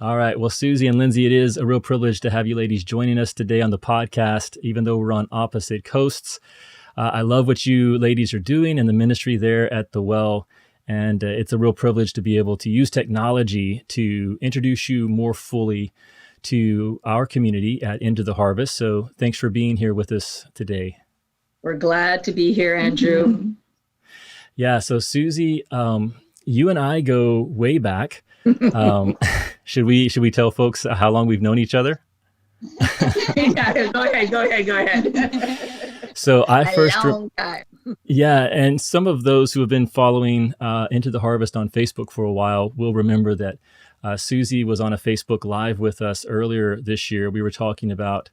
All right. Well, Susie and Lindsay, it is a real privilege to have you ladies joining us today on the podcast, even though we're on opposite coasts. I love what you ladies are doing in the ministry there at the Well. And it's a real privilege to be able to use technology to introduce you more fully to our community at Into the Harvest. So thanks for being here with us today. We're glad to be here, Andrew. Yeah. So Susie, you and I go way back. Should we tell folks how long we've known each other? Yeah, go ahead. So I long time. Yeah, and some of those who have been following Into the Harvest on Facebook for a while will remember that Susie was on a Facebook Live with us earlier this year. We were talking about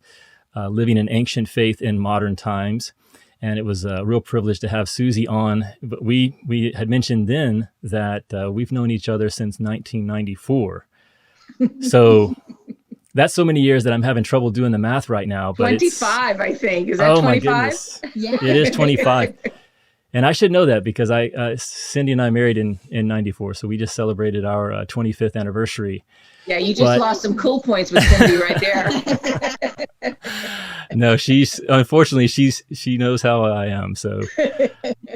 living an ancient faith in modern times, and it was a real privilege to have Susie on. But we had mentioned then that we've known each other since 1994. So that's so many years that I'm having trouble doing the math right now. But 25, I think. Is that 25? My goodness. Yeah. It is 25. And I should know that because Cindy and I married in 94. So we just celebrated our 25th anniversary. Yeah, you just lost some cool points with Cindy right there. No, unfortunately, she knows how I am. So,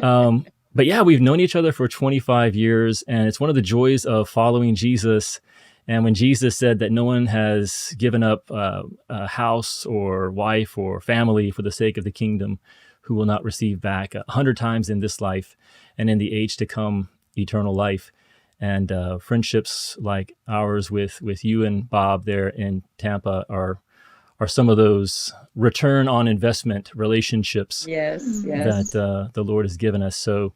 but yeah, we've known each other for 25 years, and it's one of the joys of following Jesus. And when Jesus said that no one has given up a house or wife or family for the sake of the kingdom, who will not receive back 100 times in this life and in the age to come, eternal life. And friendships like ours with you and Bob there in Tampa are some of those return on investment relationships that the Lord has given us. So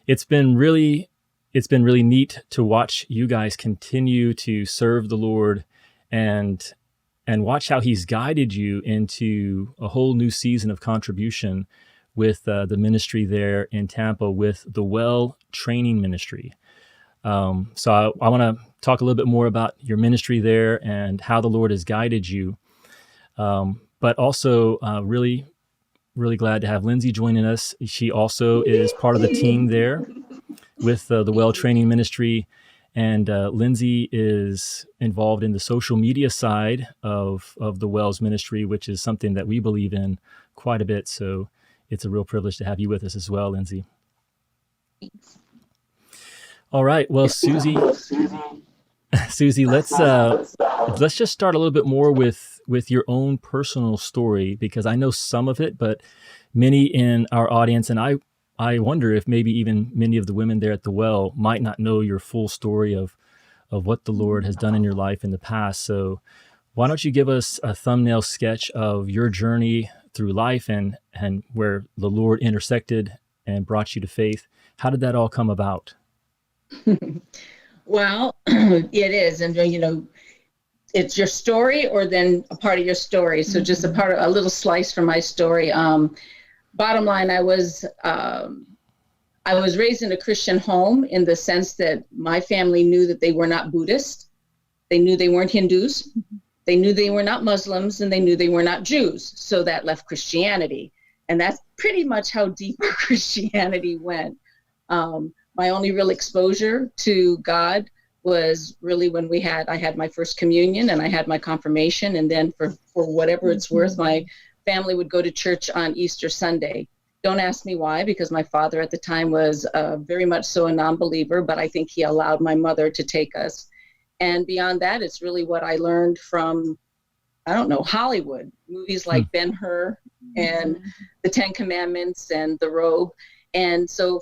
it's been really neat to watch you guys continue to serve the Lord and watch how he's guided you into a whole new season of contribution with the ministry there in Tampa with the Well Training Ministry. So I want to talk a little bit more about your ministry there and how the Lord has guided you. But also really, really glad to have Lindsay joining us. She also is part of the team there with the Well Training Ministry. And Lindsay is involved in the social media side of the Wells ministry, which is something that we believe in quite a bit. So it's a real privilege to have you with us as well, Lindsay. Thanks. All right. Well, Susie, let's just start a little bit more with your own personal story, because I know some of it, but many in our audience, and I wonder if maybe even many of the women there at the Well might not know your full story of what the Lord has done in your life in the past. So why don't you give us a thumbnail sketch of your journey through life and where the Lord intersected and brought you to faith? How did that all come about? Well, it is. And, it's your story or then a part of your story. So just a little slice from my story. Bottom line, I was raised in a Christian home in the sense that my family knew that they were not Buddhist. They knew they weren't Hindus. They knew they were not Muslims, and they knew they were not Jews. So that left Christianity. And that's pretty much how deep our Christianity went. My only real exposure to God was really when I had my first communion and I had my confirmation. And then for whatever it's worth, my family would go to church on Easter Sunday. Don't ask me why, because my father at the time was very much so a non-believer, but I think he allowed my mother to take us. And beyond that, it's really what I learned from, Hollywood, movies like Ben-Hur and the Ten Commandments and The Robe. And so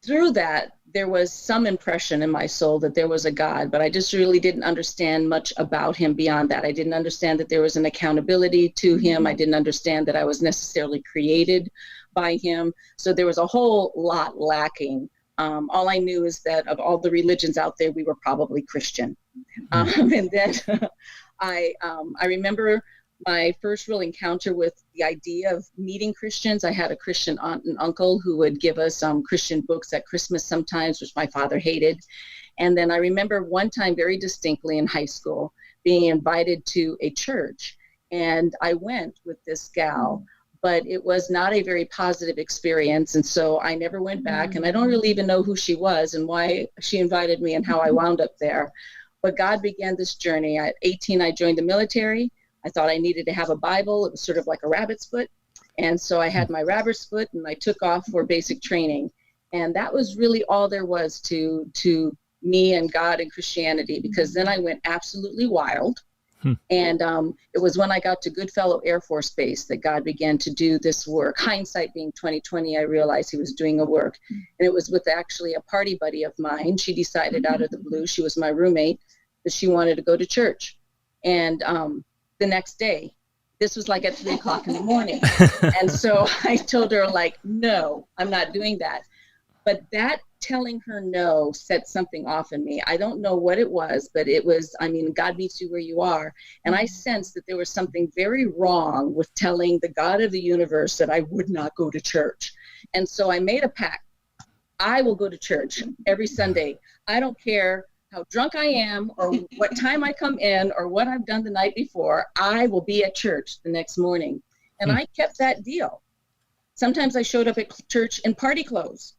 through that, there was some impression in my soul that there was a God, but I just really didn't understand much about him beyond that. I didn't understand that there was an accountability to him. I didn't understand that I was necessarily created by him. So there was a whole lot lacking. All I knew is that of all the religions out there, we were probably Christian. And then I remember my first real encounter with the idea of meeting Christians. I had a Christian aunt and uncle who would give us Christian books at Christmas sometimes, which my father hated. And then I remember one time very distinctly in high school being invited to a church. And I went with this gal, but it was not a very positive experience. And so I never went back. And I don't really even know who she was and why she invited me and how I wound up there. But God began this journey. At 18, I joined the military. I thought I needed to have a Bible. It was sort of like a rabbit's foot. And so I had my rabbit's foot and I took off for basic training. And that was really all there was to me and God and Christianity, because then I went absolutely wild. And it was when I got to Goodfellow Air Force Base that God began to do this work. Hindsight being 2020, I realized he was doing a work. And it was with actually a party buddy of mine. She decided out of the blue, she was my roommate, that she wanted to go to church. And the next day, this was like at 3 o'clock in the morning. And so I told her, like, no, I'm not doing that. But that telling her no set something off in me. I don't know what it was, but it was, I mean, God meets you where you are. And I sensed that there was something very wrong with telling the God of the universe that I would not go to church. And so I made a pact. I will go to church every Sunday. I don't care how drunk I am or what time I come in or what I've done the night before. I will be at church the next morning. And I kept that deal. Sometimes I showed up at church in party clothes.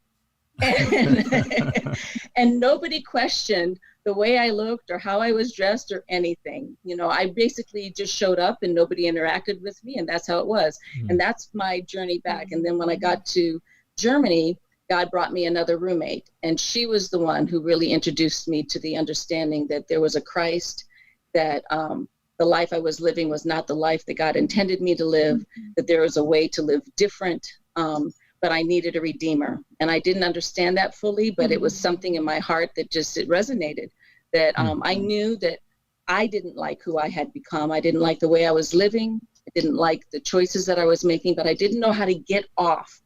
And nobody questioned the way I looked or how I was dressed or anything. You know, I basically just showed up and nobody interacted with me, and that's how it was. And that's my journey back. And then when I got to Germany, God brought me another roommate, and she was the one who really introduced me to the understanding that there was a Christ, that the life I was living was not the life that God intended me to live, that there was a way to live different, but I needed a redeemer. And I didn't understand that fully, but it was something in my heart that just, it resonated, that I knew that I didn't like who I had become. I didn't like the way I was living. I didn't like the choices that I was making, but I didn't know how to get off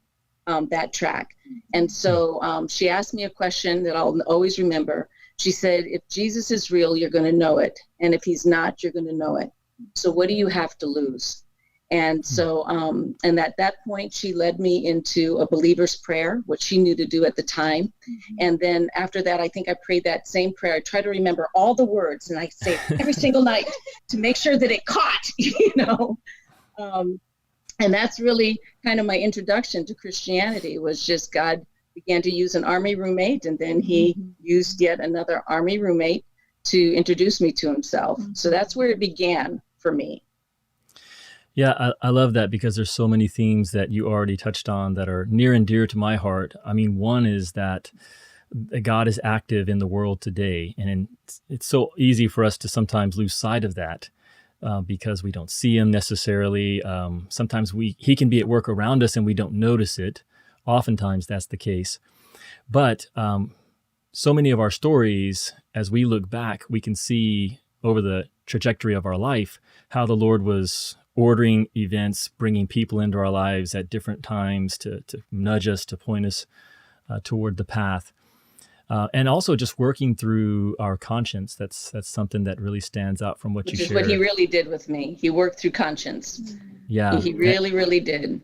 that track. And so she asked me a question that I'll always remember. She said, if Jesus is real, you're going to know it. And if he's not, you're going to know it. So what do you have to lose? And so, and at that point, she led me into a believer's prayer, what she knew to do at the time. And then after that, I think I prayed that same prayer. I try to remember all the words, and I say it every single night to make sure that it caught, you know. And that's really kind of my introduction to Christianity, was just God began to use an Army roommate, and then he used yet another Army roommate to introduce me to himself. So that's where it began for me. Yeah, I love that, because there's so many themes that you already touched on that are near and dear to my heart. I mean, one is that God is active in the world today, and it's so easy for us to sometimes lose sight of that because we don't see him necessarily. Sometimes he can be at work around us and we don't notice it. Oftentimes that's the case. But so many of our stories, as we look back, we can see over the trajectory of our life how the Lord was ordering events, bringing people into our lives at different times to nudge us, to point us toward the path. And also just working through our conscience. That's something that really stands out from what you shared. Which is what he really did with me. He worked through conscience. Yeah. He really, really did.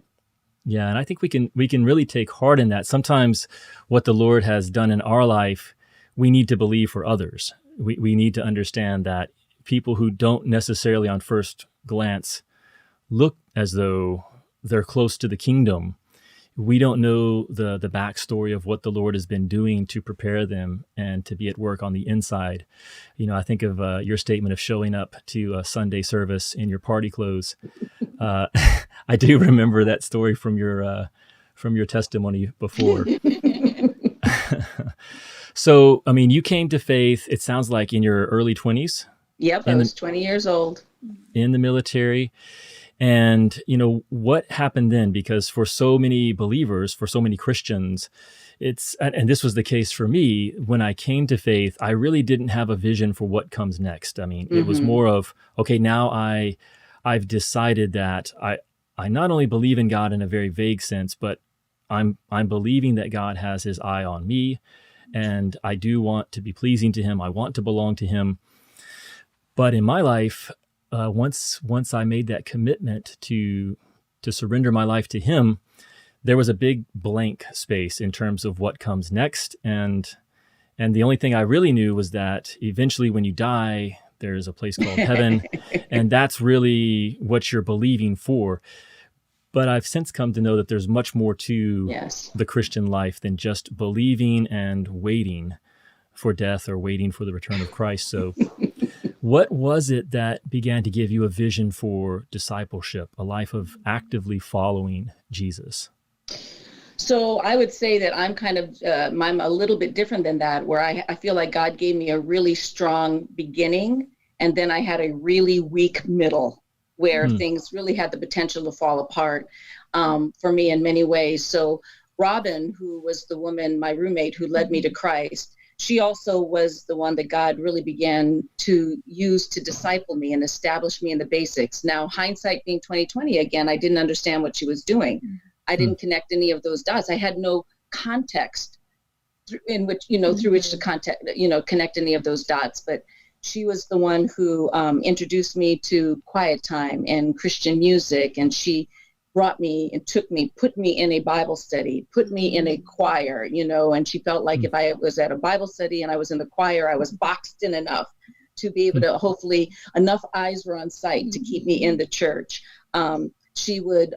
Yeah, and I think we can really take heart in that. Sometimes what the Lord has done in our life, we need to believe for others. We need to understand that people who don't necessarily on first glance look as though they're close to the kingdom, we don't know the backstory of what the Lord has been doing to prepare them and to be at work on the inside. You know, I think of your statement of showing up to a Sunday service in your party clothes. I do remember that story from your testimony before. So, I mean, you came to faith, it sounds like in your early 20s. Yep, I was 20 years old. In the military. And, you know, what happened then? Because for so many believers, for so many Christians, and this was the case for me, when I came to faith, I really didn't have a vision for what comes next. I mean, it was more of, okay, now I've decided that I not only believe in God in a very vague sense, but I'm believing that God has his eye on me, and I do want to be pleasing to him. I want to belong to him. But in my life, once I made that commitment to surrender my life to him, there was a big blank space in terms of what comes next. And the only thing I really knew was that eventually when you die, there's a place called heaven, and that's really what you're believing for. But I've since come to know that there's much more to the Christian life than just believing and waiting. for death or waiting for the return of Christ. So what was it that began to give you a vision for discipleship, a life of actively following Jesus? So I would say that I'm a little bit different than that, where I feel like God gave me a really strong beginning, and then I had a really weak middle where things really had the potential to fall apart for me in many ways. So Robin, who was the woman, my roommate, who led me to Christ, she also was the one that God really began to use to disciple me and establish me in the basics. Now, hindsight being 2020, again, I didn't understand what she was doing. I didn't connect any of those dots. I had no context in which, through which to connect any of those dots. But she was the one who introduced me to quiet time and Christian music. And she brought me and put me in a Bible study, put me in a choir, and she felt like if I was at a Bible study and I was in the choir, I was boxed in enough to be able to, hopefully enough eyes were on sight to keep me in the church. She would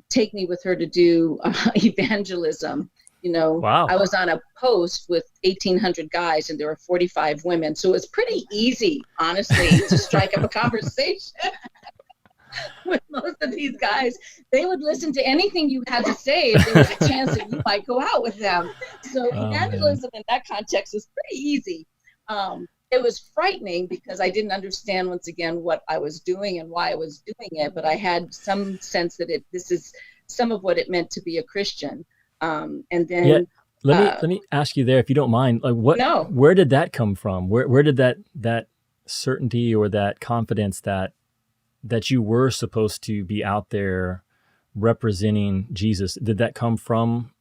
take me with her to do evangelism. Wow. I was on a post with 1,800 guys and there were 45 women. So it was pretty easy, honestly, to strike up a conversation with most of these guys. They would listen to anything you had to say if there was a chance that you might go out with them. So evangelism in that context was pretty easy. It was frightening because I didn't understand, once again, what I was doing and why I was doing it, but I had some sense that this is some of what it meant to be a Christian. And then let me ask you there, if you don't mind, like where did that come from? Where did that certainty or that confidence that you were supposed to be out there representing Jesus, did that come from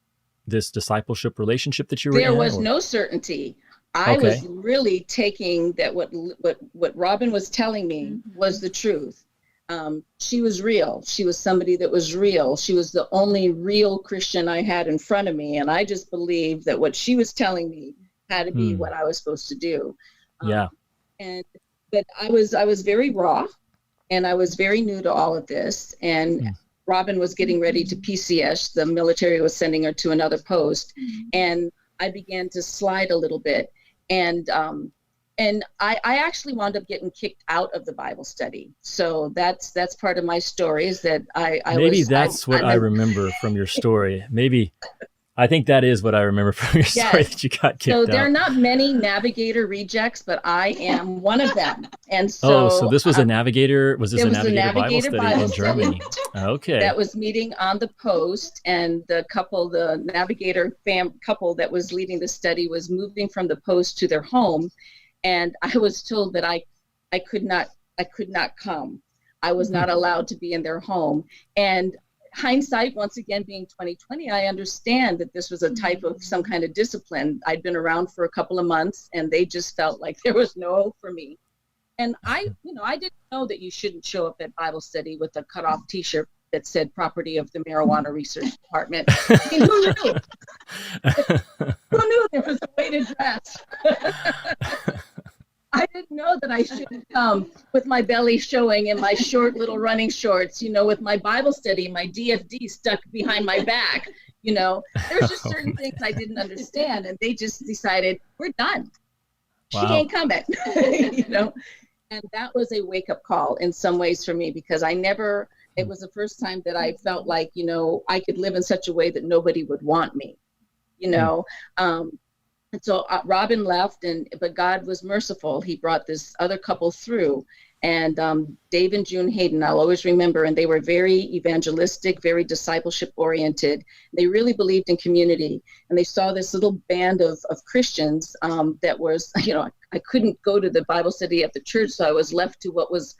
this discipleship relationship that you were in? There was no certainty. I was really taking that what Robin was telling me was the truth. She was real. She was somebody that was real. She was the only real Christian I had in front of me. And I just believed that what she was telling me had to be what I was supposed to do. But I was very raw and I was very new to all of this. And Robin was getting ready to PCS. The military was sending her to another post. And I began to slide a little bit. And I actually wound up getting kicked out of the Bible study. So that's part of my story, is that I remember from your story. I think that is what I remember from your story, that you got kicked out. So there are not many Navigator rejects, but I am one of them. And so so this was a Navigator. Was this a Navigator Bible study in Germany? Okay. That was meeting on the post, and the Navigator couple that was leading the study was moving from the post to their home. And I was told that I could not come. I was not allowed to be in their home. And hindsight, once again, being 2020, I understand that this was a type of some kind of discipline. I'd been around for a couple of months and they just felt like there was no hope for me. And I didn't know that you shouldn't show up at Bible study with a cutoff t-shirt that said property of the marijuana research department. I mean, who knew? Who knew there was a way to dress? I didn't know that I shouldn't come with my belly showing and my short little running shorts, with my Bible study, my DFD stuck behind my back. There's just certain things I didn't understand, and they just decided, we're done. Wow. She ain't coming, And that was a wake-up call in some ways for me, because it was the first time that I felt like, I could live in such a way that nobody would want me, And so Robin left, but God was merciful. He brought this other couple through, and Dave and June Hayden, I'll always remember, and they were very evangelistic, very discipleship oriented. They really believed in community, and they saw this little band of Christians that was, I couldn't go to the Bible study at the church, so I was left to what was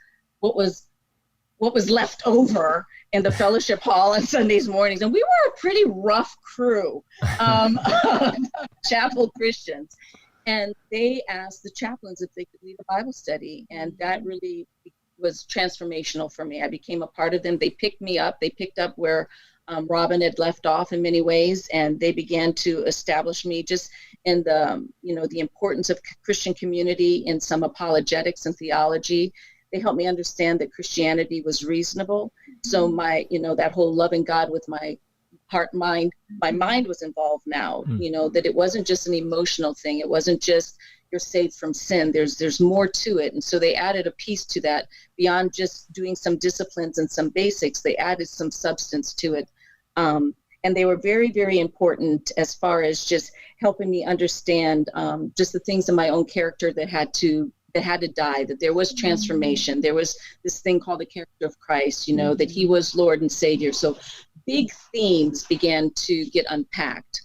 left over in the fellowship hall on Sundays mornings. And we were a pretty rough crew of chapel Christians. And they asked the chaplains if they could lead a Bible study. And that really was transformational for me. I became a part of them. They picked me up. They picked up where Robin had left off in many ways. And they began to establish me just in the importance of Christian community, in some apologetics and theology. They helped me understand that Christianity was reasonable. So that whole loving God with my heart, mind. My mind was involved now, that it wasn't just an emotional thing. It wasn't just you're saved from sin. There's more to it. And so they added a piece to that beyond just doing some disciplines and some basics. They added some substance to it. And they were very, very important as far as just helping me understand just the things in my own character that had to die, that there was transformation. There was this thing called the character of Christ, that he was Lord and Savior. So big themes began to get unpacked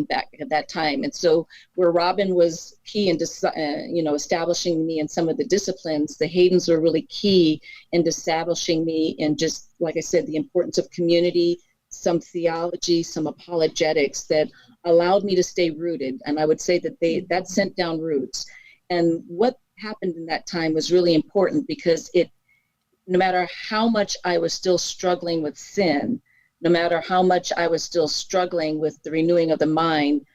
back at that time. And so where Robin was key in, establishing me in some of the disciplines, the Haydens were really key in establishing me in just, like I said, the importance of community, some theology, some apologetics that allowed me to stay rooted. And I would say that sent down roots. And what happened in that time was really important because no matter how much I was still struggling with sin, no matter how much I was still struggling with the renewing of the mind,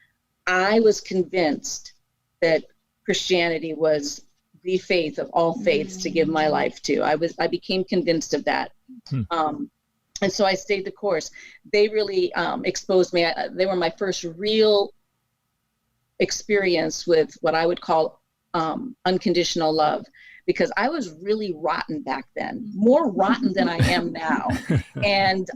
I was convinced that Christianity was the faith of all faiths to give my life to. I became convinced of that. And so I stayed the course. They really exposed me. They were my first real experience with what I would call unconditional love, because I was really rotten back then, more rotten than I am now. And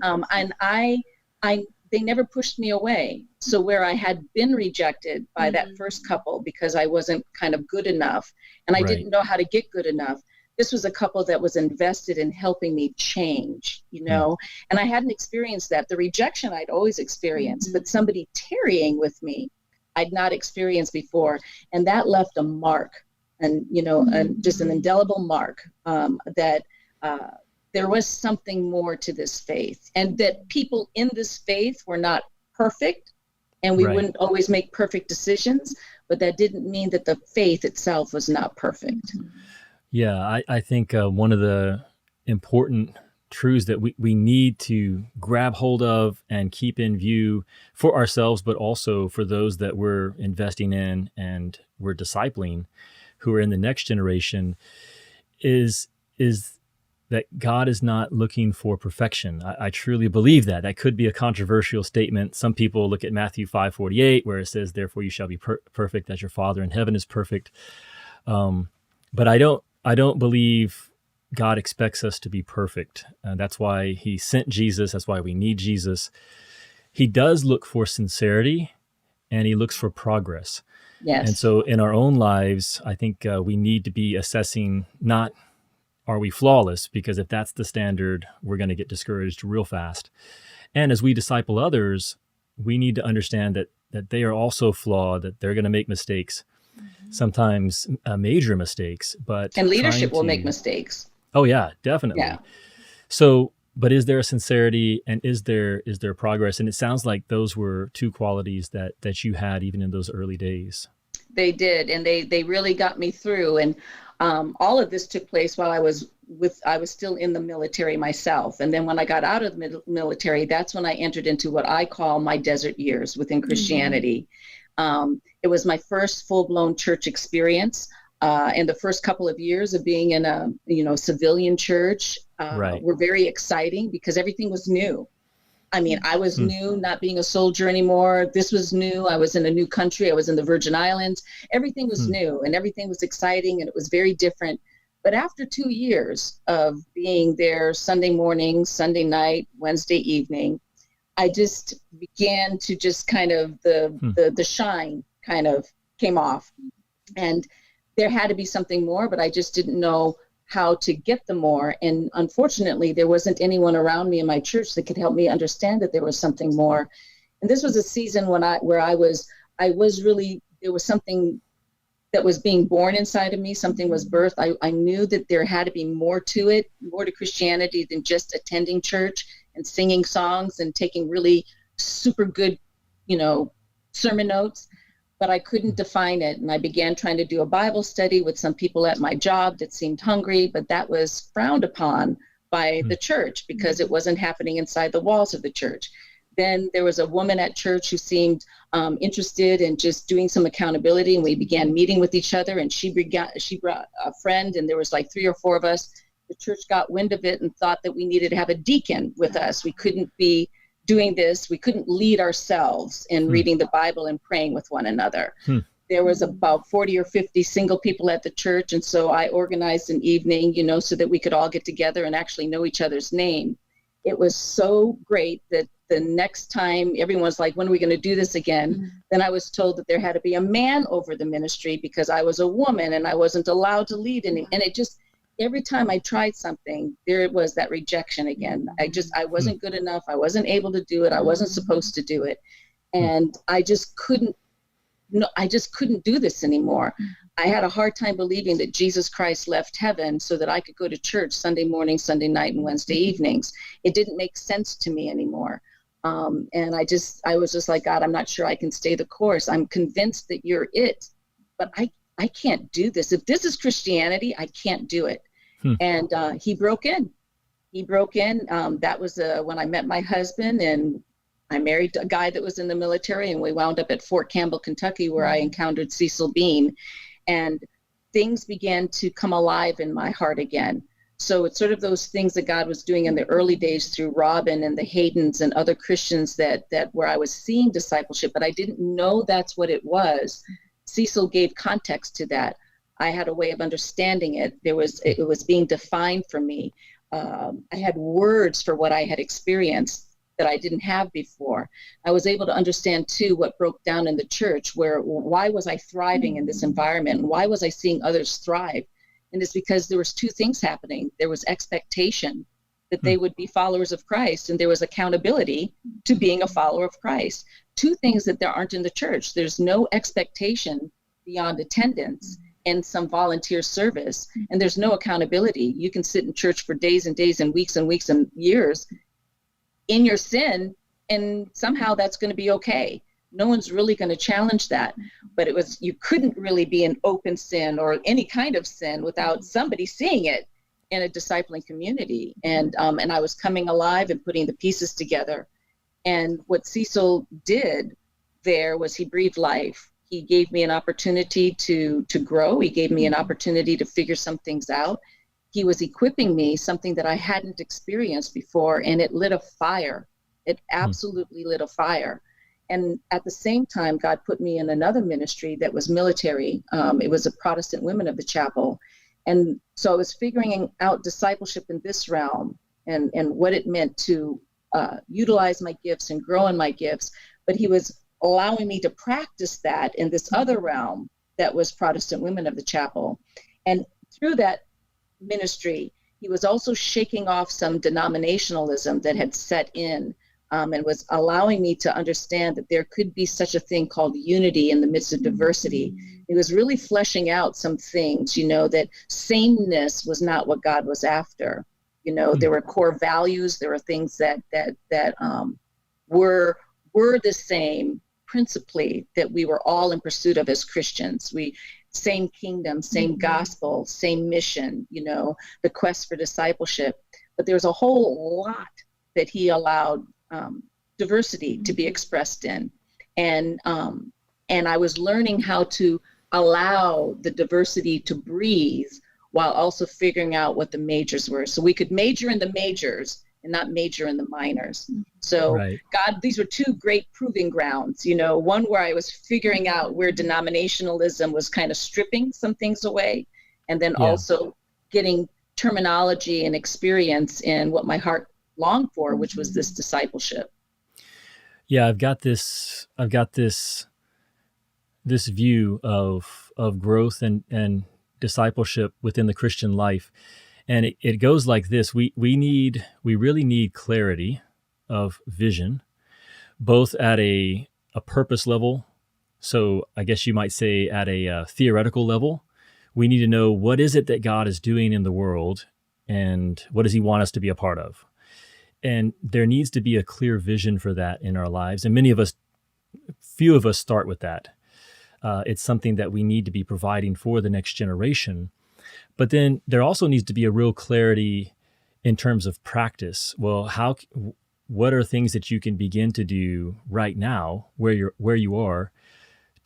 they never pushed me away. So where I had been rejected by that first couple because I wasn't kind of good enough and I didn't know how to get good enough, this was a couple that was invested in helping me change, and I hadn't experienced that. The rejection I'd always experienced, but somebody tarrying with me, I'd not experienced before. And that left a mark and, just an indelible mark that there was something more to this faith, and that people in this faith were not perfect, and we wouldn't always make perfect decisions, but that didn't mean that the faith itself was not perfect. Yeah, I think one of the important truths that we need to grab hold of and keep in view for ourselves, but also for those that we're investing in and we're discipling, who are in the next generation, is that God is not looking for perfection. I truly believe that. That could be a controversial statement. Some people look at Matthew 5:48, where it says, "Therefore you shall be perfect as your Father in heaven is perfect." But I don't believe God expects us to be perfect. That's why he sent Jesus. That's why we need Jesus. He does look for sincerity, and he looks for progress. Yes. And so in our own lives, I think we need to be assessing, not are we flawless, because if that's the standard, we're going to get discouraged real fast. And as we disciple others, we need to understand that they are also flawed, that they're going to make mistakes. Sometimes major mistakes, and leadership will make mistakes. Oh yeah, definitely. Yeah. So, but is there a sincerity, and is there progress? And it sounds like those were two qualities that you had even in those early days. They did, and they really got me through. And all of this took place while I was still in the military myself. And then when I got out of the military, that's when I entered into what I call my desert years within Christianity. It was my first full-blown church experience. And the first couple of years of being in a civilian church were very exciting because everything was new. I mean, I was new, not being a soldier anymore. This was new. I was in a new country. I was in the Virgin Islands. Everything was new, and everything was exciting, and it was very different. But after 2 years of being there Sunday morning, Sunday night, Wednesday evening, I just began to just kind of the shine kind of came off, and there had to be something more, but I just didn't know how to get the more. And unfortunately, there wasn't anyone around me in my church that could help me understand that there was something more. And this was a season where I was really, there was something that was being born inside of me. Something was birthed. I knew that there had to be more to it, more to Christianity than just attending church and singing songs and taking really super good, sermon notes. But I couldn't define it. And I began trying to do a Bible study with some people at my job that seemed hungry, but that was frowned upon by the church because it wasn't happening inside the walls of the church. Then there was a woman at church who seemed interested in just doing some accountability, and we began meeting with each other, and she brought a friend, and there was like 3 or 4 of us. The church got wind of it and thought that we needed to have a deacon with us. We couldn't be doing this. We couldn't lead ourselves in reading the Bible and praying with one another. There was about 40 or 50 single people at the church. And so I organized an evening, so that we could all get together and actually know each other's name. It was so great that the next time everyone's like, when are we going to do this again? Then I was told that there had to be a man over the ministry because I was a woman and I wasn't allowed to lead any. And it just, every time I tried something, there it was, that rejection again. I wasn't good enough. I wasn't able to do it. I wasn't supposed to do it. And I just couldn't do this anymore. I had a hard time believing that Jesus Christ left heaven so that I could go to church Sunday morning, Sunday night, and Wednesday evenings. It didn't make sense to me anymore. And I was just like, God, I'm not sure I can stay the course. I'm convinced that you're it, but I can't do this. If this is Christianity, I can't do it. And he broke in. That was when I met my husband, and I married a guy that was in the military, and we wound up at Fort Campbell, Kentucky, where I encountered Cecil Bean, and things began to come alive in my heart again. So it's sort of those things that God was doing in the early days through Robin and the Haydens and other Christians that where I was seeing discipleship, but I didn't know that's what it was. Cecil gave context to that. I had a way of understanding it. It was being defined for me. I had words for what I had experienced that I didn't have before. I was able to understand too what broke down in the church, why was I thriving in this environment? And why was I seeing others thrive? And it's because there was two things happening. There was expectation that they would be followers of Christ, and there was accountability to being a follower of Christ. Two things that there aren't in the church. There's no expectation beyond attendance and some volunteer service, and there's no accountability. You can sit in church for days and days and weeks and years in your sin, and somehow that's going to be okay. No one's really going to challenge that. But you couldn't really be in open sin or any kind of sin without somebody seeing it in a discipling community. And I was coming alive and putting the pieces together. And what Cecil did there was he breathed life. He gave me an opportunity to grow. He gave me an opportunity to figure some things out. He was equipping me, something that I hadn't experienced before, and it lit a fire. It absolutely lit a fire. And at the same time, God put me in another ministry that was military. It was a Protestant Women of the Chapel. And so I was figuring out discipleship in this realm and what it meant to utilize my gifts and grow in my gifts. But he was allowing me to practice that in this other realm that was Protestant Women of the Chapel. And through that ministry, he was also shaking off some denominationalism that had set in. And was allowing me to understand that there could be such a thing called unity in the midst of diversity. It was really fleshing out some things, that sameness was not what God was after. There were core values. There were things that were the same principally that we were all in pursuit of as Christians. Same kingdom, same gospel, same mission, the quest for discipleship. But there's a whole lot that he allowed diversity to be expressed in. And I was learning how to allow the diversity to breathe while also figuring out what the majors were. So we could major in the majors and not major in the minors. So right. God, these were two great proving grounds, one where I was figuring out where denominationalism was kind of stripping some things away, and then also getting terminology and experience in what my heart longed for, which was this discipleship. Yeah, I've got this view of growth and discipleship within the Christian life, and it goes like this: we really need clarity of vision, both at a purpose level. So I guess you might say at a theoretical level, we need to know what is it that God is doing in the world, and what does He want us to be a part of. And there needs to be a clear vision for that in our lives. And few of us start with that. It's something that we need to be providing for the next generation. But then there also needs to be a real clarity in terms of practice. Well, what are things that you can begin to do right now where you are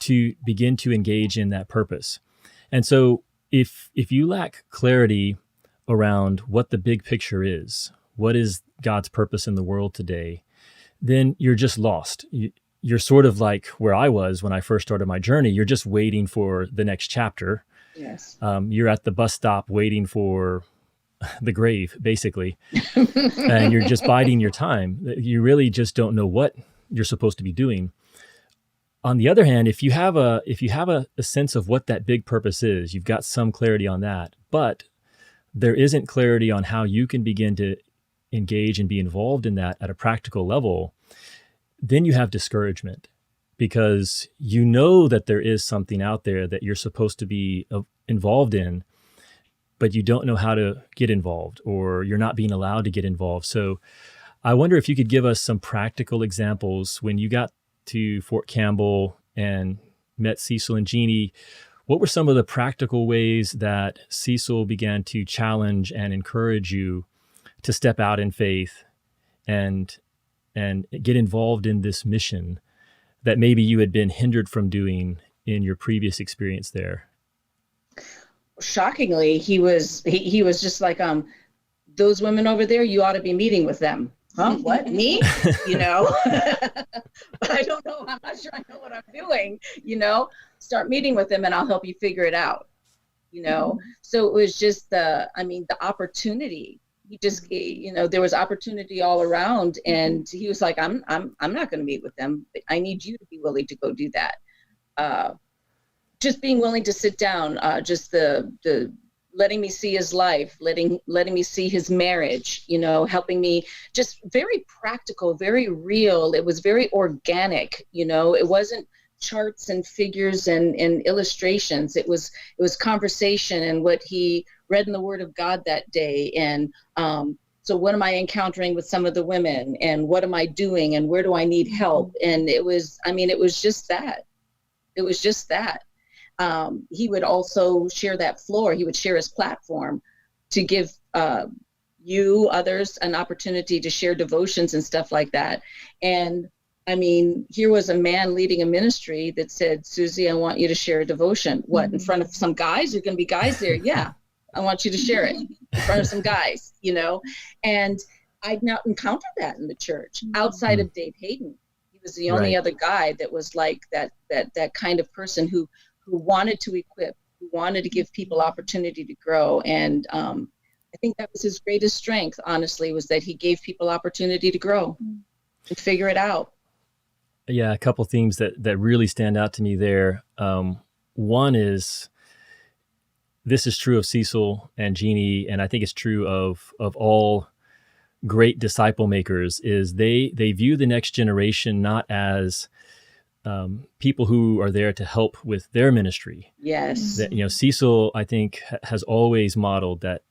to begin to engage in that purpose? And so if you lack clarity around what the big picture is, what is God's purpose in the world today, then you're just lost. You're sort of like where I was when I first started my journey. You're just waiting for the next chapter. Yes. You're at the bus stop waiting for the grave, basically, and you're just biding your time. You really just don't know what you're supposed to be doing. On the other hand, if you have a sense of what that big purpose is, you've got some clarity on that, but there isn't clarity on how you can begin to engage and be involved in that at a practical level, then you have discouragement, because you know that there is something out there that you're supposed to be involved in, but you don't know how to get involved, or you're not being allowed to get involved. So I wonder if you could give us some practical examples when you got to Fort Campbell and met Cecil and Jeannie. What were some of the practical ways that Cecil began to challenge and encourage you to step out in faith and get involved in this mission that maybe you had been hindered from doing in your previous experience there? Shockingly, he was just like, those women over there, you ought to be meeting with them. Huh? What? Me? But I don't know. I'm not sure I know what I'm doing. Start meeting with them and I'll help you figure it out. So it was just the opportunity. He just, there was opportunity all around, and he was like, I'm not going to meet with them. I need you to be willing to go do that. Just being willing to sit down, just the letting me see his life, letting me see his marriage, helping me, just very practical, very real. It was very organic, it wasn't charts and figures and illustrations. It was conversation and what he read in the Word of God that day. And so what am I encountering with some of the women, and what am I doing, and where do I need help? And it was just that. It was just that. He would also share that floor. He would share his platform to give you, others, an opportunity to share devotions and stuff like that. And here was a man leading a ministry that said, Susie, I want you to share a devotion. What, in front of some guys? There's going to be guys there. Yeah, I want you to share it in front of some guys, And I'd not encountered that in the church outside of Dave Hayden. He was the only other guy that was like that kind of person who wanted to equip, who wanted to give people opportunity to grow. And I think that was his greatest strength, honestly, was that he gave people opportunity to grow and figure it out. Yeah, a couple themes that really stand out to me there. One is, this is true of Cecil and Jeannie, and I think it's true of all great disciple makers, is they view the next generation not as people who are there to help with their ministry. Yes. That, Cecil, I think, has always modeled that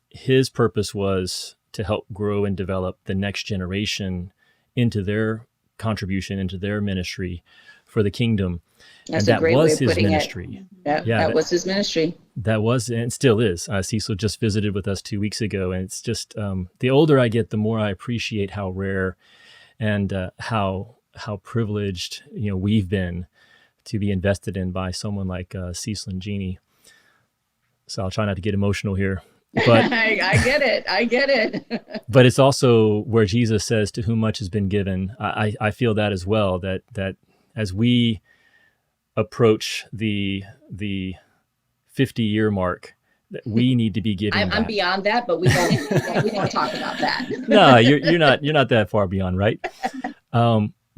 his purpose was to help grow and develop the next generation into their contribution, into their ministry for the kingdom. That's and a great way of putting ministry. That was his ministry. That was, and still is. Cecil just visited with us 2 weeks ago, and it's just, the older I get, the more I appreciate how rare and how privileged we've been to be invested in by someone like Cecil and Jeannie. So I'll try not to get emotional here, but I get it. But it's also where Jesus says, "To whom much has been given." I feel that as well. That as we approach the 50-year mark, that we need to be giving. I'm beyond that, but we don't talk about that. No, you're not that far beyond, right?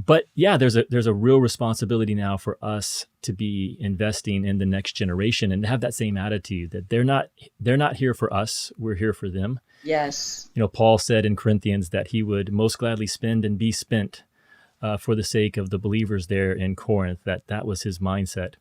But yeah, there's a real responsibility now for us to be investing in the next generation and have that same attitude that they're not here for us, we're here for them. Yes. Paul said in Corinthians that he would most gladly spend and be spent for the sake of the believers there in Corinth. That was his mindset.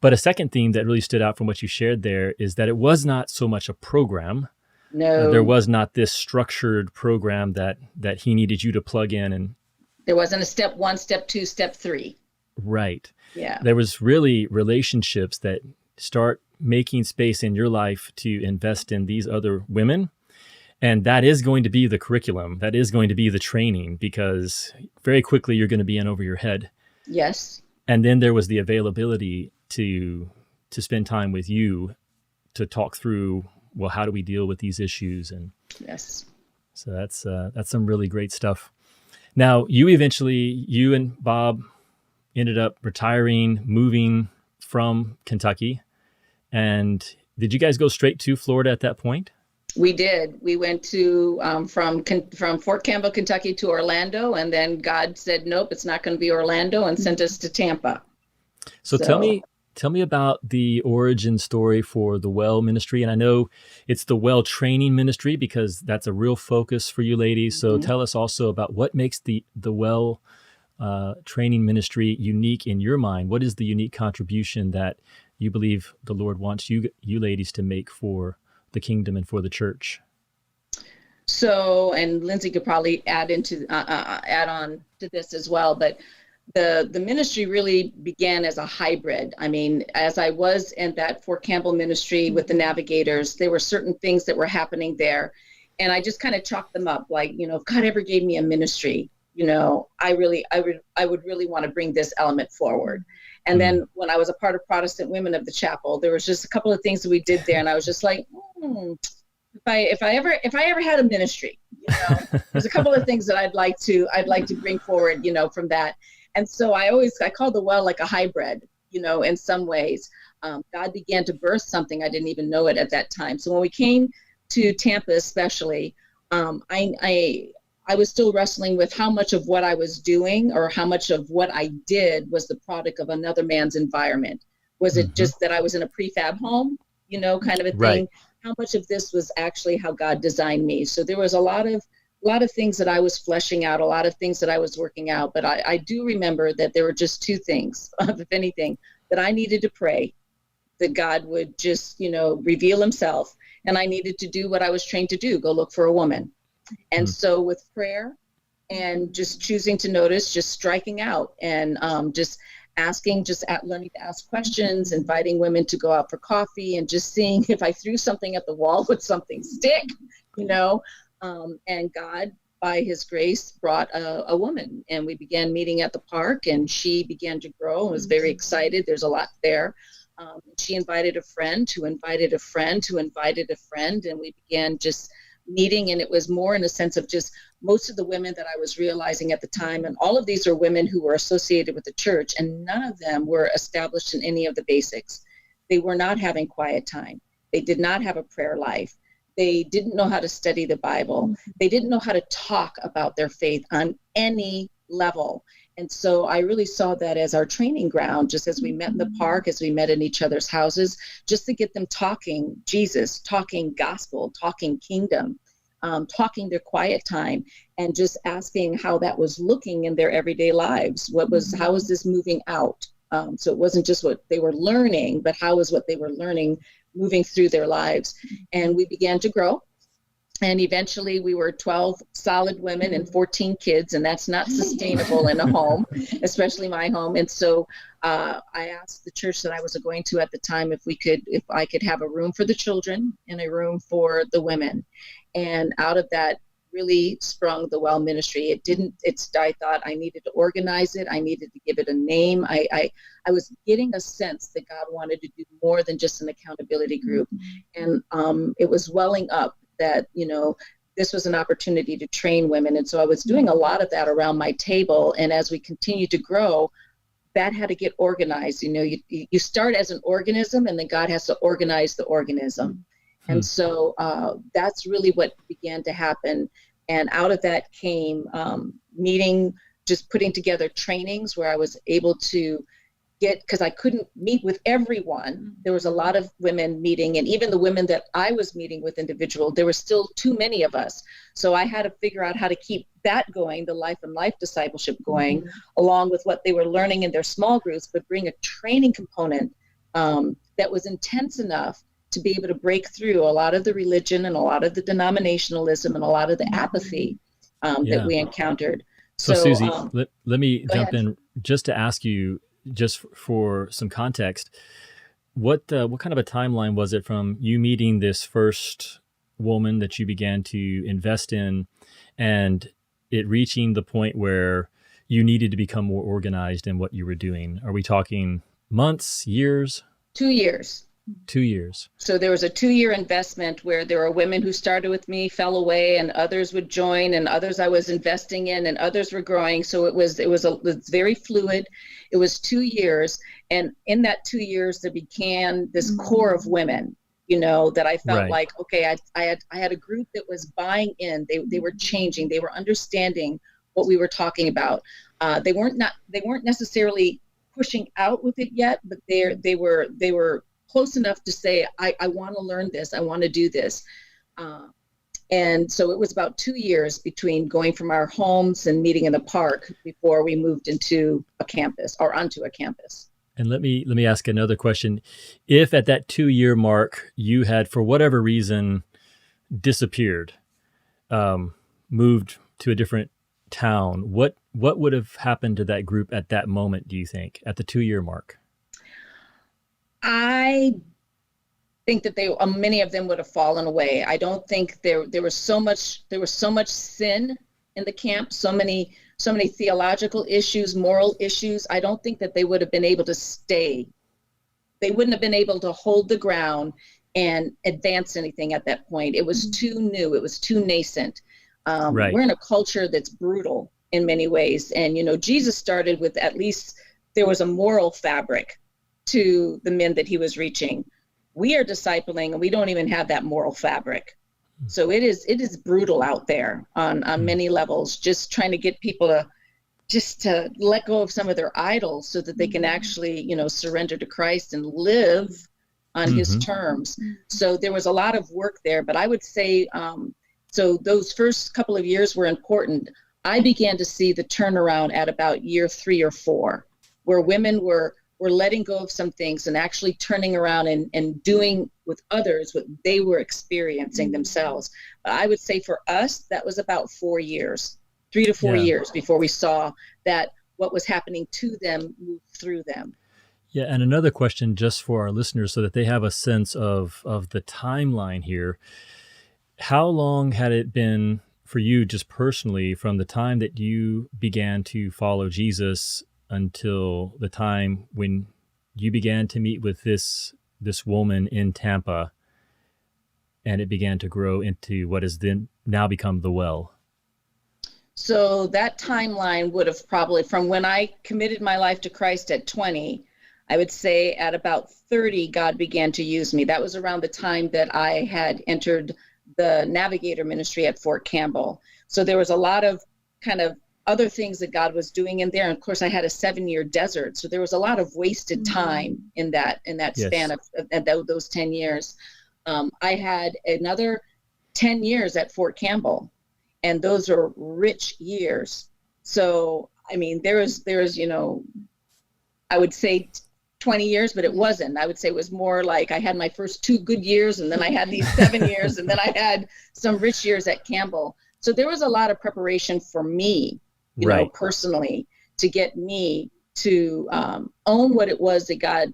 But a second theme that really stood out from what you shared there is that it was not so much a program. No. There was not this structured program that he needed you to plug in and. There wasn't a step 1, step 2, step 3. Right. Yeah. There was really relationships that start making space in your life to invest in these other women. And that is going to be the curriculum. That is going to be the training, because very quickly you're going to be in over your head. Yes. And then there was the availability to spend time with you to talk through, well, how do we deal with these issues? And yes. so that's some really great stuff. Now, you and Bob ended up retiring, moving from Kentucky. And did you guys go straight to Florida at that point? We did. We went to from Fort Campbell, Kentucky to Orlando, and then God said, nope, it's not going to be Orlando, and sent us to Tampa. So tell me about the origin story for the Well Ministry. And I know it's the Well Training Ministry because that's a real focus for you ladies. So tell us also about what makes the Well Training Ministry unique in your mind. What is the unique contribution that you believe the Lord wants you ladies to make for the kingdom and for the church? So, and Lindsay could probably add on to this as well, but the ministry really began as a hybrid. I mean, as I was in that Fort Campbell ministry with the Navigators, there were certain things that were happening there, and I just kind of chalked them up, like, if God ever gave me a ministry, I would really want to bring this element forward. And then when I was a part of Protestant Women of the Chapel, there was just a couple of things that we did there, and I was just like, if I ever had a ministry, there's a couple of things that I'd like to bring forward, from that. And so I call the Well like a hybrid, in some ways. God began to birth something I didn't even know it at that time. So when we came to Tampa, especially, I was still wrestling with how much of what I was doing or how much of what I did was the product of another man's environment. Was it just that I was in a prefab home, kind of a thing? Right. How much of this was actually how God designed me? So there was a lot of things that I was fleshing out, a lot of things that I was working out. But I do remember that there were just two things, if anything, that I needed to pray, that God would just, reveal himself. And I needed to do what I was trained to do, go look for a woman. And so with prayer and just choosing to notice, just striking out and just asking, learning to ask questions, inviting women to go out for coffee, and just seeing if I threw something at the wall, would something stick, and God, by his grace, brought a woman, and we began meeting at the park, and she began to grow and was very excited. There's a lot there. She invited a friend who invited a friend who invited a friend, and we began just meeting. And it was more in a sense of just most of the women that I was realizing at the time, and all of these are women who were associated with the church, and none of them were established in any of the basics. They were not having quiet time. They did not have a prayer life. They didn't know how to study the Bible. They didn't know how to talk about their faith on any level. And so I really saw that as our training ground, just as we met in the park, as we met in each other's houses, just to get them talking Jesus, talking gospel, talking kingdom, talking their quiet time, and just asking how that was looking in their everyday lives. How was this moving out? So it wasn't just what they were learning, but how was what they were learning moving through their lives? And we began to grow. And eventually we were 12 solid women and 14 kids, and that's not sustainable in a home, especially my home. And so I asked the church that I was going to at the time if I could have a room for the children and a room for the women. And out of that really sprung the Well Ministry. I thought I needed to organize it. I needed to give it a name. I was getting a sense that God wanted to do more than just an accountability group. And it was welling up that, this was an opportunity to train women. And so I was doing a lot of that around my table. And as we continued to grow, that had to get organized. You start as an organism, and then God has to organize the organism. And so that's really what began to happen. And out of that came just putting together trainings where I was able to because I couldn't meet with everyone. There was a lot of women meeting, and even the women that I was meeting with individual, there were still too many of us. So I had to figure out how to keep that going, the life and life discipleship going, along with what they were learning in their small groups, but bring a training component that was intense enough to be able to break through a lot of the religion and a lot of the denominationalism and a lot of the apathy that we encountered. So Susie, let me jump ahead. in just to ask you, just for some context, what kind of a timeline was it from you meeting this first woman that you began to invest in and it reaching the point where you needed to become more organized in what you were doing? Are we talking months, years? 2 years. 2 years. So there was a 2-year investment where there were women who started with me, fell away, and others would join, and others I was investing in, and others were growing. So it was very fluid. It was 2 years, and in that 2 years, there began this core of women, that I felt Right. like, okay, I had a group that was buying in. They were changing. They were understanding what we were talking about. They weren't necessarily pushing out with it yet, but they were close enough to say, I want to learn this. I want to do this. And so it was about 2 years between going from our homes and meeting in the park before we moved into a campus or onto a campus. And let me ask another question. If at that 2-year mark you had, for whatever reason, disappeared, moved to a different town, what would have happened to that group at that moment, do you think, at the 2-year mark? I think that many of them would have fallen away. I don't think there was so much sin in the camp, so many theological issues, moral issues. I don't think that they would have been able to stay. They wouldn't have been able to hold the ground and advance anything at that point. It was too new. It was too nascent. Right. We're in a culture that's brutal in many ways. And, Jesus started with, at least there was a moral fabric to the men that he was reaching. We are discipling and we don't even have that moral fabric. So it is brutal out there on many levels, just trying to get people to let go of some of their idols so that they can actually, surrender to Christ and live on his terms. So there was a lot of work there, but I would say, so those first couple of years were important. I began to see the turnaround at about year 3 or 4, where women were letting go of some things and actually turning around and doing with others what they were experiencing themselves. But I would say for us, that was about 4 years, 3 to 4 years before we saw that what was happening to them move through them. Yeah, and another question just for our listeners so that they have a sense of the timeline here. How long had it been for you just personally from the time that you began to follow Jesus until the time when you began to meet with this woman in Tampa and it began to grow into what has then now become the Well? So that timeline would have probably, from when I committed my life to Christ at 20, I would say at about 30, God began to use me. That was around the time that I had entered the navigator ministry at Fort Campbell. So there was a lot of kind of other things that God was doing in there. And of course I had a 7-year desert. So there was a lot of wasted time in that span of those 10 years. I had another 10 years at Fort Campbell, and those are rich years. So, I mean, there is, I would say 20 years, but it wasn't. I would say it was more like I had my first 2 good years, and then I had these 7 years, and then I had some rich years at Campbell. So there was a lot of preparation for me, personally, to get me to own what it was that God,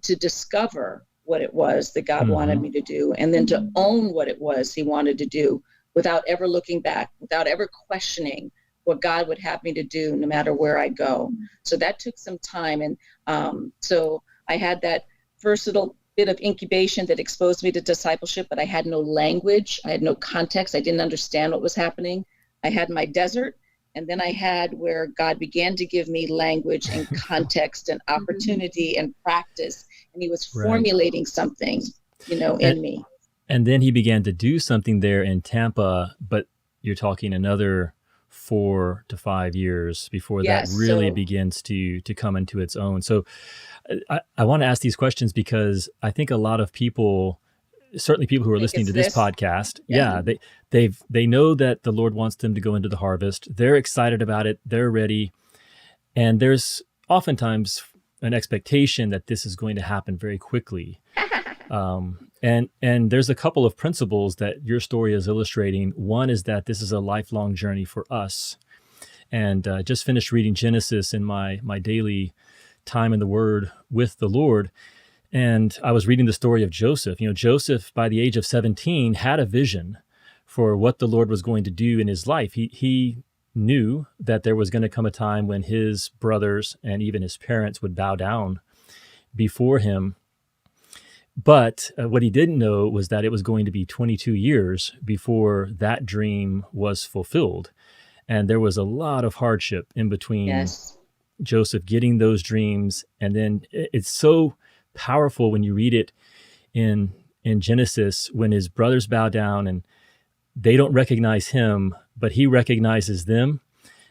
to discover what it was that God wanted me to do, and then to own what it was he wanted to do without ever looking back, without ever questioning what God would have me to do no matter where I go. So that took some time. And so I had that first little bit of incubation that exposed me to discipleship, but I had no language. I had no context. I didn't understand what was happening. I had my desert. And then I had where God began to give me language and context and opportunity and practice. And he was formulating something, in me. And then he began to do something there in Tampa, but you're talking another 4 to 5 years before that really begins to come into its own. So I want to ask these questions because I think a lot of people, certainly people who are listening to this podcast, they know that the Lord wants them to go into the harvest. They're excited about it. They're ready. And there's oftentimes an expectation that this is going to happen very quickly. And there's a couple of principles that your story is illustrating. One is that this is a lifelong journey for us. And just finished reading Genesis in my daily time in the Word with the Lord. And I was reading the story of Joseph. Joseph, by the age of 17, had a vision for what the Lord was going to do in his life. He knew that there was going to come a time when his brothers and even his parents would bow down before him. But what he didn't know was that it was going to be 22 years before that dream was fulfilled. And there was a lot of hardship in between Yes. Joseph getting those dreams. And then it's so powerful when you read it in Genesis, when his brothers bow down and they don't recognize him, but he recognizes them.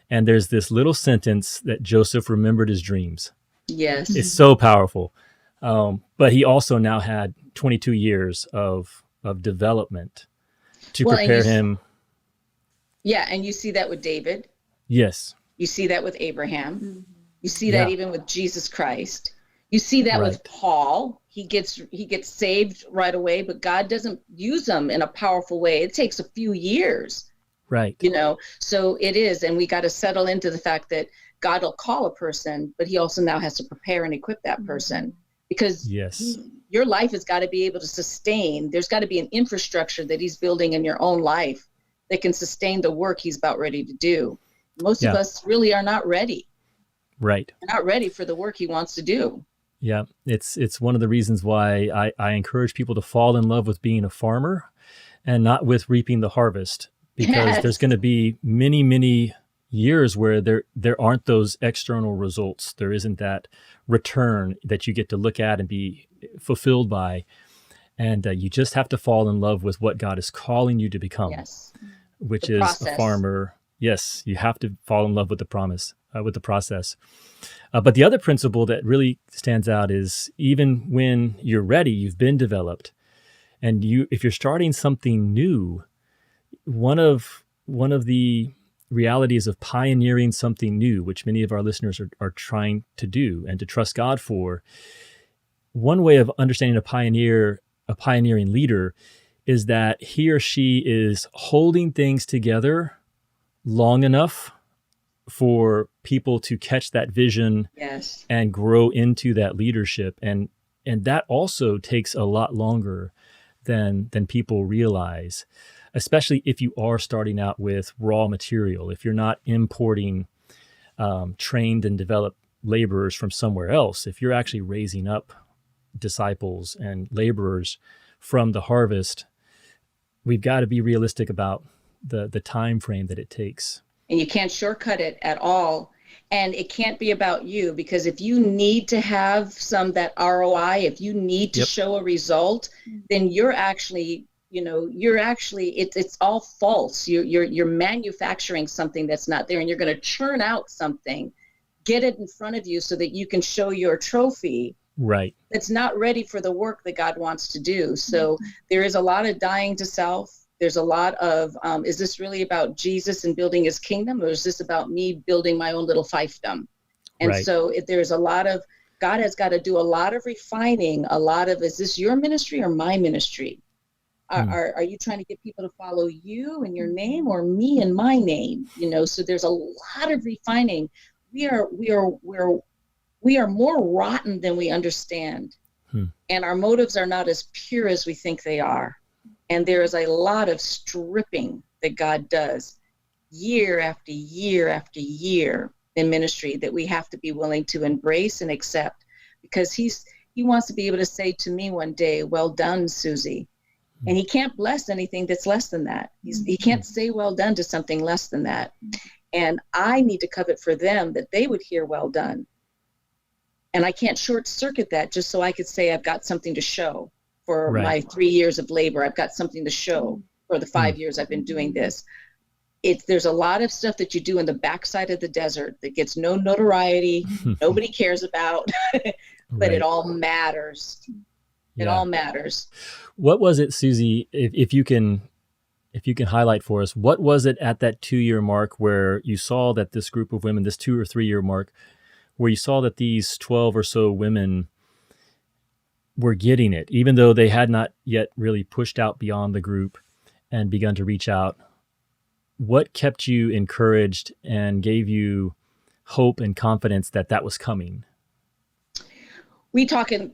And there's this little sentence that Joseph remembered his dreams. Yes. It's so powerful. But he also now had 22 years of development to Well, and prepare him. Yeah, and you see that with David. Yes. You see that with Abraham. Mhm. You see Yeah. that even with Jesus Christ. You see that with Right. Paul. He gets saved right away, but God doesn't use him in a powerful way. It takes a few years, Right. So it is, and we got to settle into the fact that God will call a person, but he also now has to prepare and equip that person, because Yes. your life has got to be able to sustain. There's got to be an infrastructure that he's building in your own life that can sustain the work he's about ready to do. Most of Yeah. us really are not ready. Right. We're not ready for the work he wants to do. Yeah. It's one of the reasons why I encourage people to fall in love with being a farmer and not with reaping the harvest, because there's Yes. going to be many, many years where there aren't those external results. There isn't that return that you get to look at and be fulfilled by. And you just have to fall in love with what God is calling you to become, Yes. which The is process. a farmer. Yes, you have to fall in love with the promise, with the process. But the other principle that really stands out is, even when you're ready, you've been developed, and if you're starting something new, one of the realities of pioneering something new, which many of our listeners are trying to do and to trust God for, one way of understanding a pioneering leader, is that he or she is holding things together long enough for people to catch that vision Yes. and grow into that leadership. And that also takes a lot longer than people realize, especially if you are starting out with raw material. If you're not importing trained and developed laborers from somewhere else, if you're actually raising up disciples and laborers from the harvest, we've got to be realistic about the time frame that it takes. And you can't shortcut it at all. And it can't be about you, because if you need to have that ROI, if you need to Yep. show a result, then you're actually, it's all false. You're manufacturing something that's not there, and you're going to churn out something, get it in front of you so that you can show your trophy Right. that's not ready for the work that God wants to do. So there is a lot of dying to self. There's a lot of, is this really about Jesus and building his kingdom, or is this about me building my own little fiefdom? And Right. so there's a lot of, God has got to do a lot of refining, is this your ministry or my ministry? Are you trying to get people to follow you and your name, or me and my name? So there's a lot of refining. We are more rotten than we understand. And our motives are not as pure as we think they are. And there is a lot of stripping that God does year after year after year in ministry that we have to be willing to embrace and accept, because he wants to be able to say to me one day, "Well done, Susie." And he can't bless anything that's less than that. He can't say well done to something less than that. And I need to covet for them that they would hear well done. And I can't short circuit that just so I could say I've got something to show for Right. my 3 years of labor. I've got something to show for the 5 years I've been doing this. There's a lot of stuff that you do in the backside of the desert that gets no notoriety, nobody cares about, but Right. it all matters. It Yeah. all matters. What was it, Susie, if you can highlight for us, what was it at that 2-year mark where you saw that this group of women, this 2 or 3 year mark, where you saw that these 12 or so women were getting it, even though they had not yet really pushed out beyond the group and begun to reach out? What kept you encouraged and gave you hope and confidence that was coming? We talk at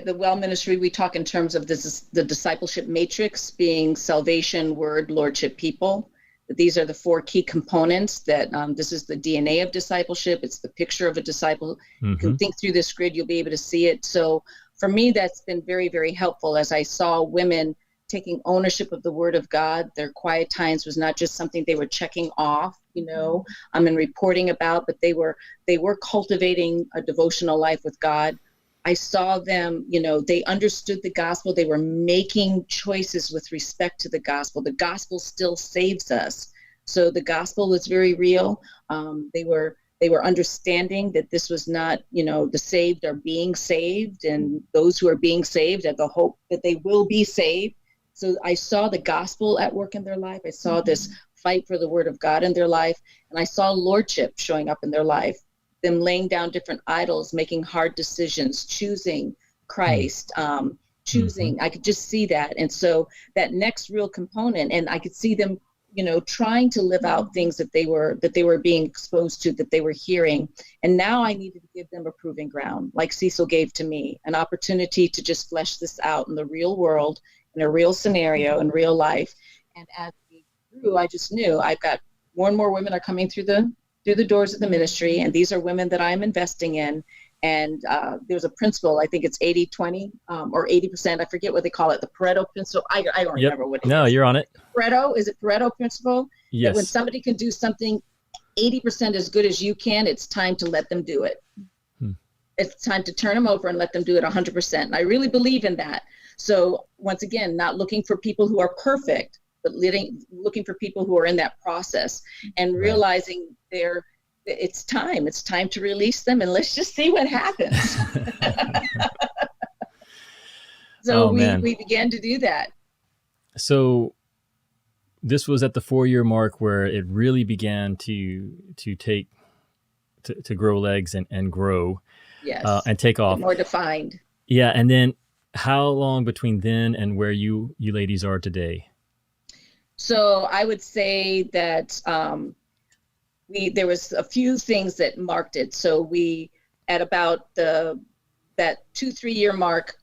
the Well Ministry, we talk in terms of the discipleship matrix being salvation, word, lordship, people. These are the 4 key components that this is the DNA of discipleship. It's the picture of a disciple. You can think through this grid, you'll be able to see it. So for me, that's been very, very helpful as I saw women taking ownership of the Word of God. Their quiet times was not just something they were checking off, and reporting about, but they were cultivating a devotional life with God. I saw them, they understood the gospel. They were making choices with respect to the gospel. The gospel still saves us. So the gospel was very real. They were understanding that this was not, the saved are being saved, and those who are being saved have the hope that they will be saved. So I saw the gospel at work in their life. I saw this fight for the Word of God in their life, and I saw lordship showing up in their life, them laying down different idols, making hard decisions, choosing Christ, I could just see that. And so that next real component, and I could see them, trying to live out things that they were being exposed to, that they were hearing. And now I needed to give them a proving ground, like Cecil gave to me, an opportunity to just flesh this out in the real world, in a real scenario, in real life. And as we grew, I just knew I've got more and more women are coming through the doors of the ministry, and these are women that I'm investing in. And there's a principle, I think it's 80-20 or 80%, I forget what they call it, the Pareto principle. I don't remember what it is. No, you're on it. Is it Pareto principle? Yes. That when somebody can do something 80% as good as you can, it's time to let them do it. It's time to turn them over and let them do it 100%. And I really believe in that. So once again, not looking for people who are perfect, but looking for people who are in that process and realizing it's time to release them, and let's just see what happens. So we began to do that. So this was at the 4-year mark where it really began to grow legs and grow. Yes. And take off. More defined. Yeah. And then how long between then and where you ladies are today? So I would say that there was a few things that marked it. So we, at about that 2-3 year mark,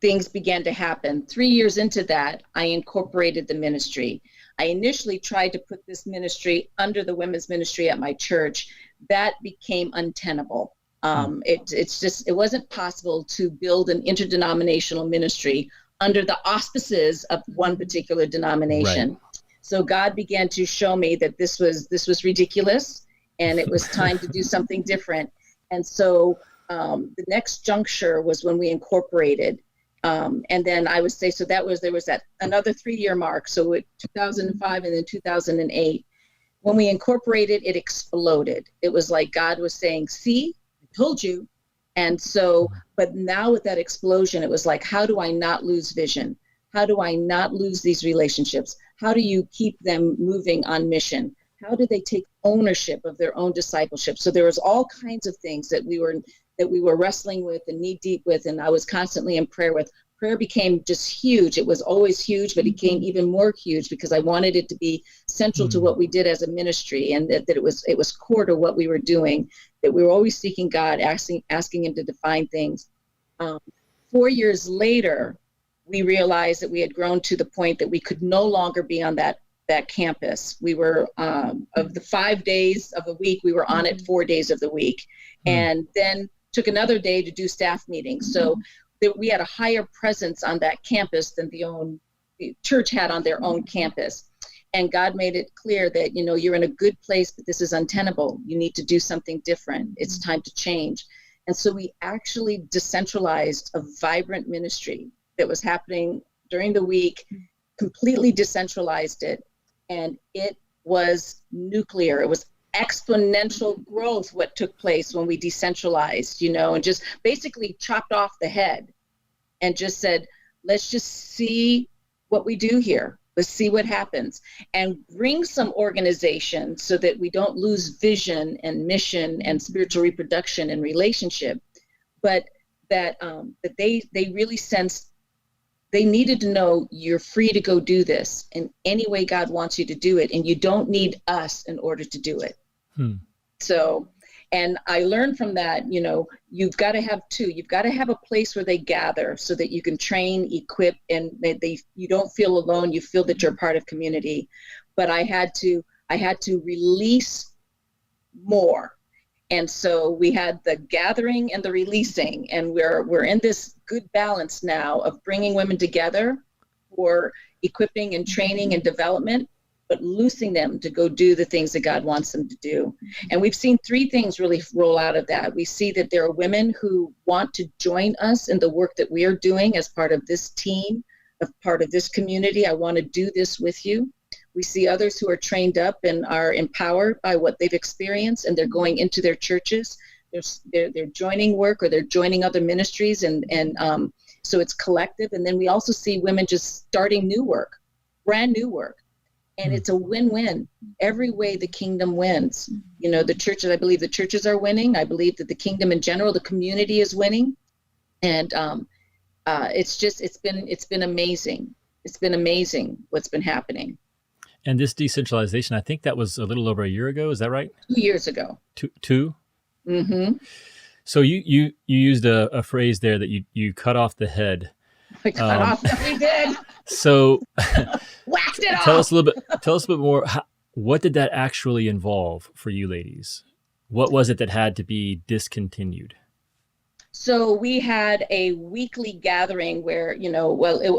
things began to happen. 3 years into that, I incorporated the ministry. I initially tried to put this ministry under the women's ministry at my church. That became untenable. It wasn't possible to build an interdenominational ministry under the auspices of one particular denomination. Right. So God began to show me that this was ridiculous, and it was time to do something different. And so the next juncture was when we incorporated. And then I would say, there was that another 3-year mark. So at 2005 and then 2008, when we incorporated, it exploded. It was like God was saying, see, I told you. And so, but now with that explosion, it was like, how do I not lose vision? How do I not lose these relationships? How do you keep them moving on mission? How do they take ownership of their own discipleship? So there was all kinds of things that we were wrestling with and knee deep with, and I was constantly in prayer with. Prayer became just huge. It was always huge, but it became even more huge because I wanted it to be central to what we did as a ministry, and that it was core to what we were doing, that we were always seeking God, asking him to define things. 4 years later, we realized that we had grown to the point that we could no longer be on that campus. We were, of the 5 days of the week, we were on it 4 days of the week, and then took another day to do staff meetings. So that we had a higher presence on that campus than the church had on their own campus. And God made it clear that, you're in a good place, but this is untenable. You need to do something different. It's time to change. And so we actually decentralized a vibrant ministry that was happening during the week, completely decentralized it. And it was nuclear. It was exponential growth what took place when we decentralized, and just basically chopped off the head and just said, let's just see what we do here. Let's see what happens, and bring some organization so that we don't lose vision and mission and spiritual reproduction and relationship, but that they really sensed they needed to know you're free to go do this in any way God wants you to do it, and you don't need us in order to do it. So, and I learned from that, you've got to have two. You've got to have a place where they gather so that you can train, equip, and you don't feel alone. You feel that you're part of community. But I had to release more. And so we had the gathering and the releasing, and we're in this good balance now of bringing women together for equipping and training and development, but loosing them to go do the things that God wants them to do. And we've seen three things really roll out of that. We see that there are women who want to join us in the work that we are doing as part of this team, as part of this community. I want to do this with you. We see others who are trained up and are empowered by what they've experienced, and they're going into their churches. They're joining work, or they're joining other ministries, and so it's collective. And then we also see women just starting new work, brand new work. And it's a win-win. Every way the kingdom wins. You know, the churches, I believe the churches are winning. I believe that the kingdom in general, the community is winning. And it's been amazing. It's been amazing what's been happening. And this decentralization, I think that was a little over a year ago. Is that right? 2 years ago. Two? Mm-hmm. So you used a phrase there that you cut off the head. We cut off. We did. So whacked it off. Tell us a little bit more. What did that actually involve for you ladies? What was it that had to be discontinued? So we had a weekly gathering where,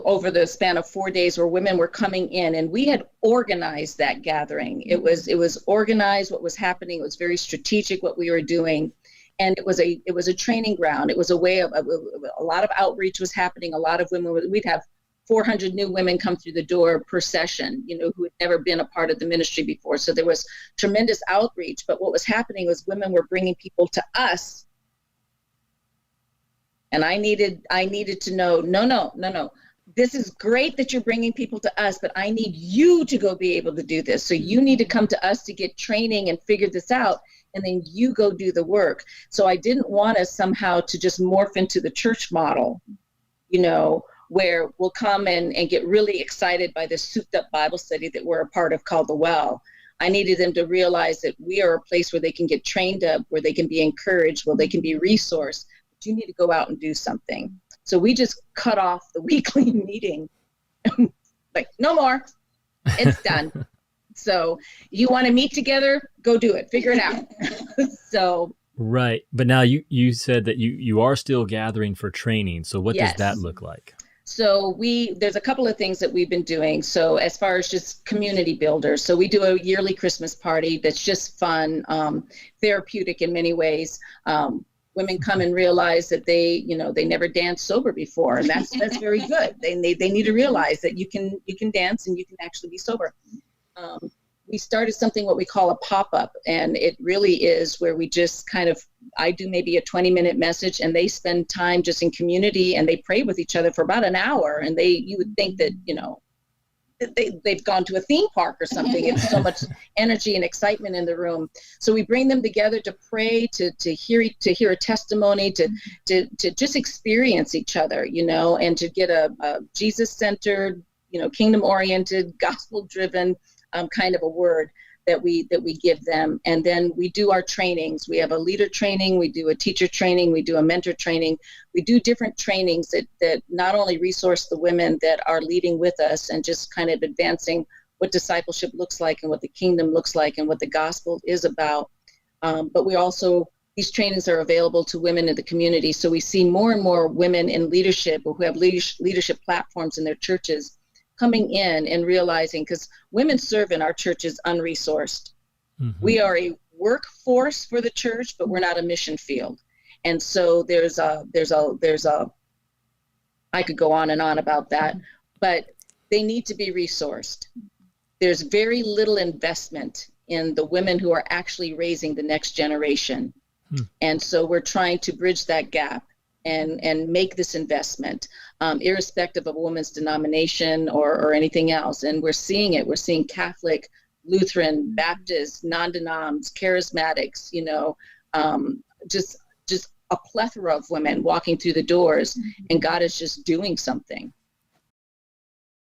over the span of 4 days, where women were coming in, and we had organized that gathering. It was organized what was happening. It was very strategic what we were doing. And it was a training ground. It was a way of a lot of outreach was happening. A lot of women, we'd have 400 new women come through the door per session, who had never been a part of the ministry before. So there was tremendous outreach. But what was happening was women were bringing people to us. And I needed to know, no. This is great that you're bringing people to us, but I need you to go be able to do this. So you need to come to us to get training and figure this out, and then you go do the work. So I didn't want us somehow to just morph into the church model, where we'll come and get really excited by this souped up Bible study that we're a part of called The Well. I needed them to realize that we are a place where they can get trained up, where they can be encouraged, where they can be resourced. But you need to go out and do something. So we just cut off the weekly meeting. Like, no more. It's done. So you want to meet together? Go do it. Figure it out. So. Right. But now you said that you are still gathering for training. So what Yes. does that look like? So there's a couple of things that we've been doing. So as far as just community builders, so we do a yearly Christmas party that's just fun, therapeutic in many ways. Women come and realize that they never danced sober before, and that's very good. They need to realize that you can dance and you can actually be sober. We started something what we call a pop-up, and it really is where we just I do maybe a 20-minute message, and they spend time just in community, and they pray with each other for about an hour, and you would think that, they've gone to a theme park or something. It's so much energy and excitement in the room. So we bring them together to pray, to hear a testimony, to just experience each other, and to get a Jesus-centered, kingdom-oriented, gospel-driven kind of a word that we give them. And then we do our trainings. We have a leader training, we do a teacher training, we do a mentor training. We do different trainings that not only resource the women that are leading with us and just kind of advancing what discipleship looks like and what the kingdom looks like and what the gospel is about. But these trainings are available to women in the community. So we see more and more women in leadership who have leadership platforms in their churches coming in and realizing, because women serve in our churches unresourced. Mm-hmm. We are a workforce for the church, but we're not a mission field. And so there's a I could go on and on about that, but they need to be resourced. There's very little investment in the women who are actually raising the next generation. And so we're trying to bridge that gap and make this investment, irrespective of a woman's denomination or anything else. And we're seeing it. We're seeing Catholic, Lutheran, Baptist, non-denoms, charismatics, just a plethora of women walking through the doors, and God is just doing something.